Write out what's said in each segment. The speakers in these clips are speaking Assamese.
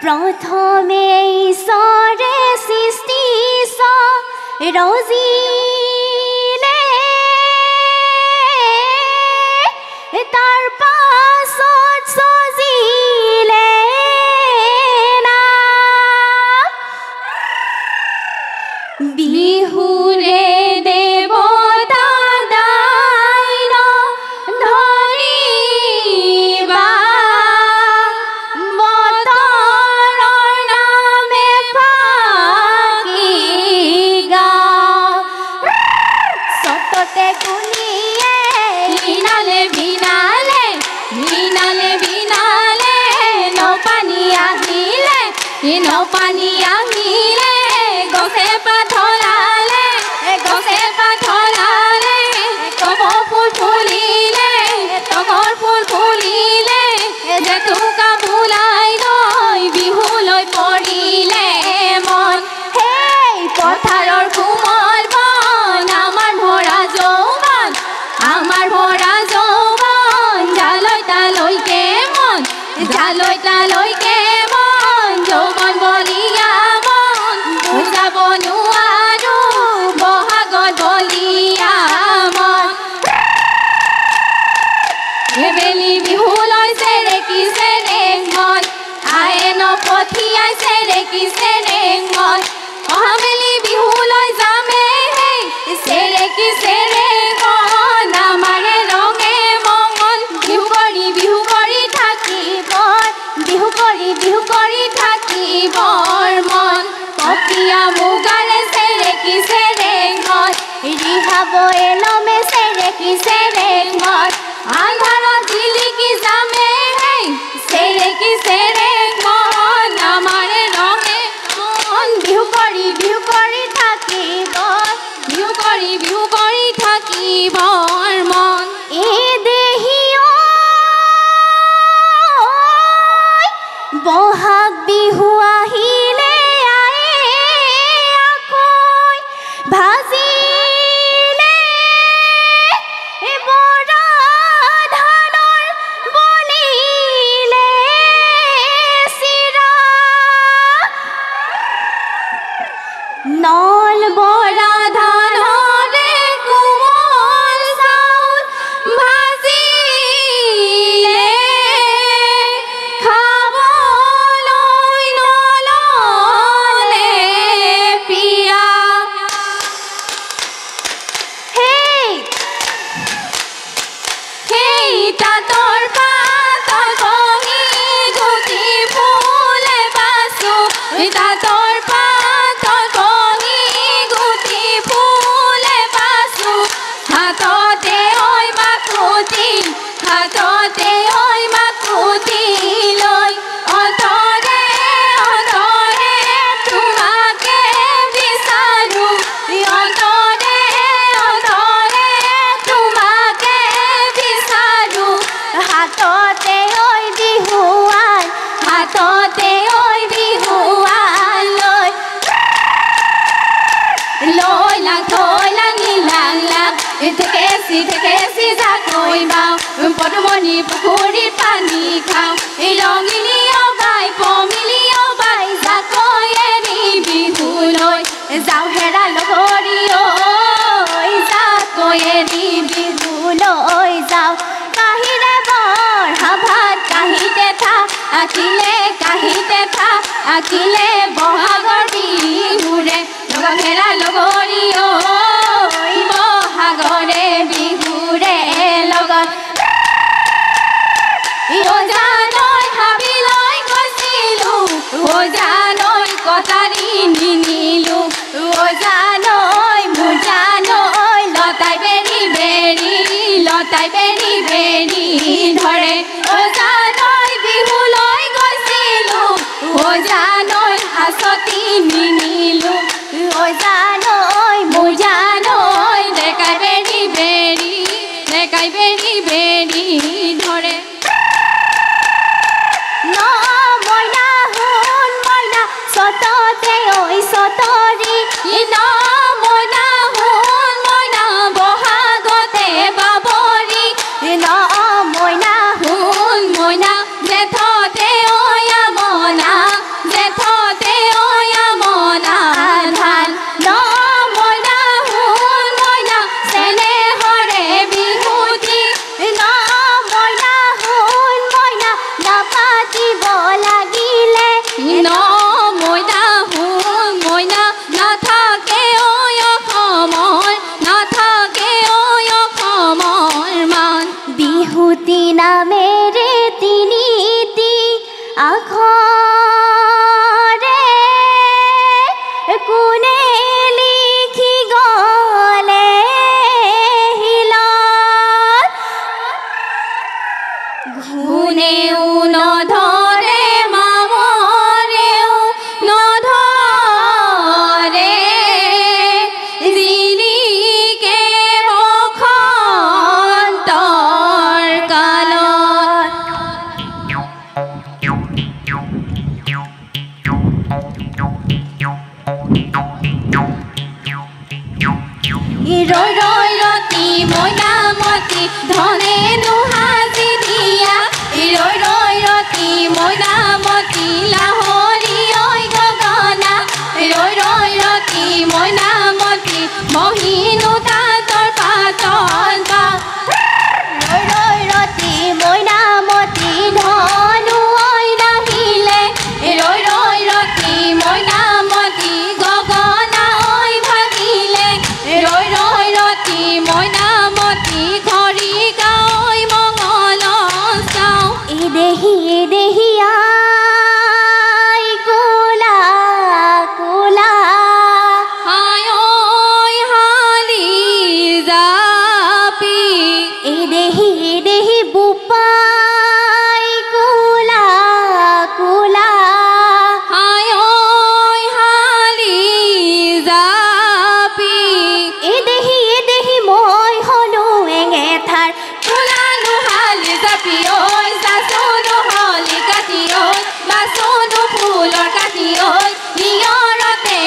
प्रथमे ईश्वरे सृष्टि रजिले तार पाছত सजिले बिहुरे देवता दाइन धरिबा No pani ahile, goce patolale, como pulpulile, togor pulpulile, je tu kabulai noi, bihuloi porile mon. Hey, potharor kumol bon, amar bhora jouban, jaloi taloi kemon, যৌবন বলিয়া মন বুঝাব নোৱাৰো বহাগত বলিয়া মন এবেলি বিহু লৈছে ৰেকিছে ৰেং মন আয়েন পঠিয়াইছে ৰেকিছে ৰেং মন অহাবেলি বিহু লৈ যামে চেৰেকিছে ৰেং মন আমাৰে ৰঙে মংগল বিহু কৰি থাকিব বিহু কৰি থাকিবৰ মন কপিয়া মুগাৰে চেৰেকিছে ৰেং মন ৰিহাব এলমে চেৰেকিছে ৰেং মন আন্ধাৰত জিলিকি যামে চেৰেকিছে ৰেং মন আমাৰে ৰঙে মন বিহু কৰি থাকিবৰ মন বহাগ বিহু আহিলে আকৈ ভাজিলে বৰা ধানৰ বলিলে চিৰা নল বৰা ধানৰে কোমল চাউল ভাজিলে ঢেকেচি জাকৈ বাওঁ পদুমণি পুখুৰীত পানী খাওঁ ৰঙিনী অগাই আঁকিলে কাহিতে থা আঁকিলে বহাগৰ বিহুৰে লগঘেৰা লগৰী ঐ বহাগৰে বিহুৰে লগত জানৈ হাবিলৈ গৈছিলোঁ জানৈ কটাৰী নিনিলোঁ জানৈ মোৰ জানৈ লতাই বেৰি বেৰি ধৰে জানৈ বিহুলৈ গৈছিলোঁ জানৈ হাঁচতি নিনিলোঁ জানৈ মোৰ জানৈ ডেকাই বেৰি বেৰি ধৰে মইনা শুন মইনা সততে ঐ সতৰি মইনা শুন মইনা বহাগতে বাবৰি মইনা শুন মইনা জেঠতে অয়া মনা ধান মইনা শুন মইনা চেনেহৰে বিহুতি মইনা শুন মইনা নাপাতিব লাগিলে মইনা শুন মইনা নাথাকে অসমৰ মান বিহুতি নামেৰে তিনিটি আখৰে কোনে লিখি গলে শিলত ঘুনেও নধৰে মামৰেও নধৰে জিলিকে বসন্তৰ কালত ৰৈ ৰতি মইনামতি ধনে নুহাজি দিয়া ৰৈ ৰতি মইনামতি লাহৰি ঐ গগনা ৰৈ ৰতি মইনামতি মহিনু তাঁতৰ পাতল ৰৈ ৰতি মইনামতি ধনু ঐ নাহিলে ৰৈ ৰতি মইনামতি গগনা ঐ ভাগিলে ৰৈ ৰতি মইনামতি খৰিকা ঐ মঙল চাওঁ এদেহি আই কোলা কোলা হায় ঐ হালি জাপি এদেহি বুপাই কোলা কোলা হায় ঐ হালি জাপি এদেহি মই হলো এঙেঠাৰ ফুলানো হালি জাপি ঐ চাচোনো হলি কাটি ঐ বাচোনো ফুলৰ কাটি ঐ নিয়ৰতে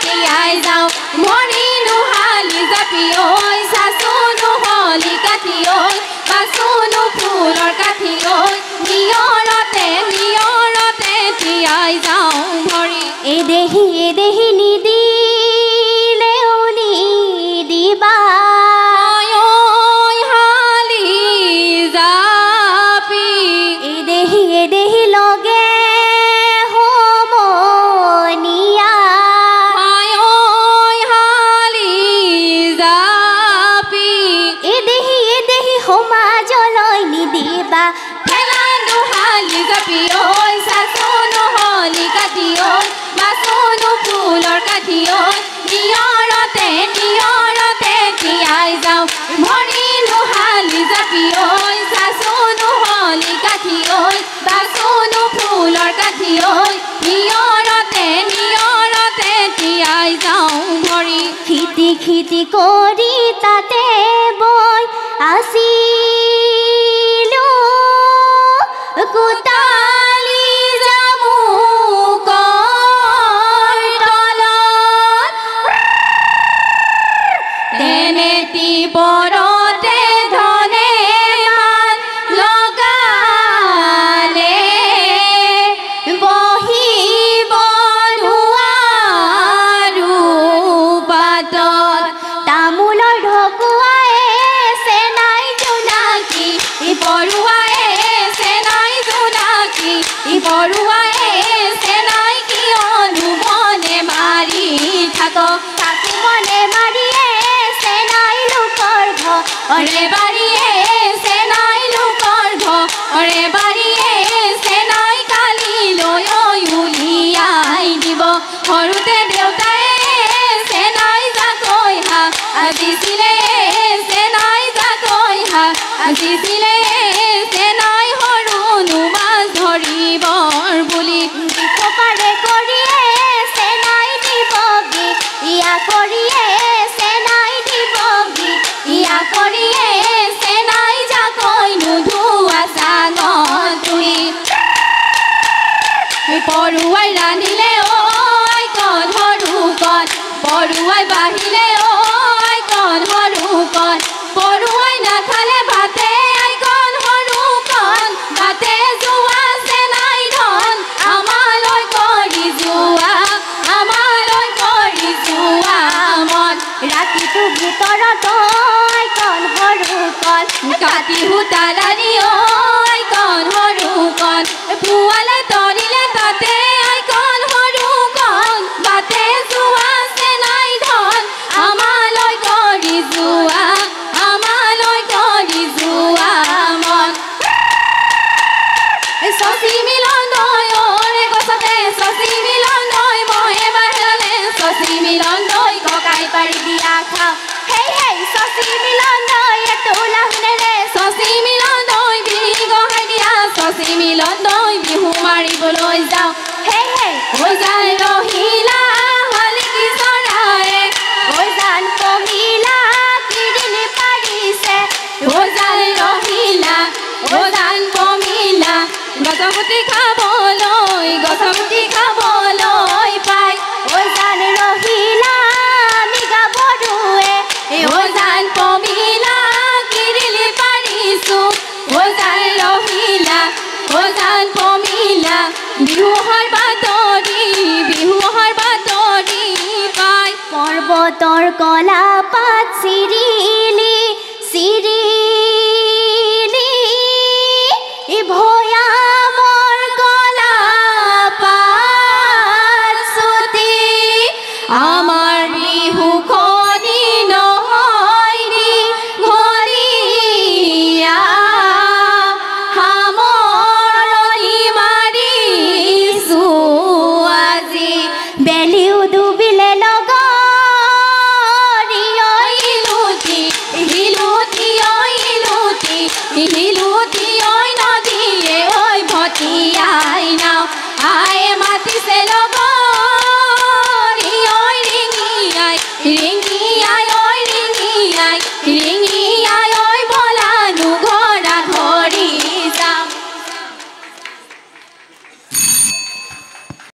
তিয়াই যাওঁ মৰিনো হালি জাপি ঐ চাচোনো হলি কাটি ঐ বাচোনো ফুলৰ কাটি ঐ নিয়ৰতে তিয়াই যাওঁ ধৰি এদেহি নিদিলেও নিদিবা হায় ঐ হালি জাপি এদেহি লগে সমনীয়া হায় ঐ হালি জাপি এদেহি সমাজলৈ নিদিবা খেলানো হালি জাপি ঐ চাচোনো হলি কাটি ঐ বাচোনো ফুলৰ কাটি ঐ নিয়ৰতে তিয়াই যাওঁ ভৰিনো হালি জাপি ঐ চাচোনো হলি কাটি ঐ বাচোনো ফুলৰ কাটি ঐ নিয়ৰতে তিয়াই যাওঁ ভৰি খিতি কৰি তাতে বৈ আছিলো কোতালি জামুকৰ তলত তেনেতি পৰতে ধনে মান লগালে বহিব নোৱাৰো পাতত তামোলৰ ঢকুৱাই চেনাই জোনাকী পৰুৱাই চেনাই জোনাকী বাৰীয়ে চেনাই লোকৰ ঘৰে বাৰীয়ে চেনাই কালিলৈ উলিয়াই দিব সৰুতে দেউতাই চেনাই জাকৈ আজিছিলে চেনাই জাকৈ আজিছিলে চেনাই সৰুনো মাছ ধৰিবৰ বুলি পাৰে কৰিয়ে চেনাই দিবগি ইয়া কৰিয়ে চেনাই দিবগি ইয়া কৰিয়ে চেনাই জাকৈ নুধুৱা চাঙত তুলি পৰুৱাই ৰান্ধিলে আইকণ সৰুকণ পৰুৱাই বাঢ়িলে আইকণ সৰুকণ পৰুৱাই নাখালে ভাতে আইকণ সৰুকণ ভাতে যোৱা চেনাই ধন আমালৈ কৰি যোৱা মন ৰাতিটো ভিতৰত আইকণ সৰুকণ কাটি সূতা লাৰি আইকণ সৰুকণ পুৱালে তৰিলে তাতে আইকণ সৰুকণ বাটে যোৱা চেনাই ধন আমালৈ কৰি যোৱা মন চচি মিলন দৈ ওৰে গছতে চচি মিলন দৈ মহে বাহিৰলে চচি মিলন দৈ ককাই পাৰি দিয়া খাওঁ হেই হেই চচি মিলন দৈ তোলা শুনেৰে চচি মিলন দৈ বিৰি গহাই দিয়া চচি মিলন দৈ বিহু মাৰিবলৈ যাওঁ হেই হেই ওজান ৰহিলা শালিকি চৰায়ে ওজান পহিলা কিৰিলি পাৰিছে ওজান ৰহিলা ওজান পমিলা গছগুটি খাবলৈ পাই ওজান ৰহিলা মিগা বড়ুৱে ওজান পমিলা কিৰিলি পাৰিছো ওজান ৰহিলা ওজান পমিলা বিহুৰ বাতৰি পাই পৰ্বতৰ কলা পাত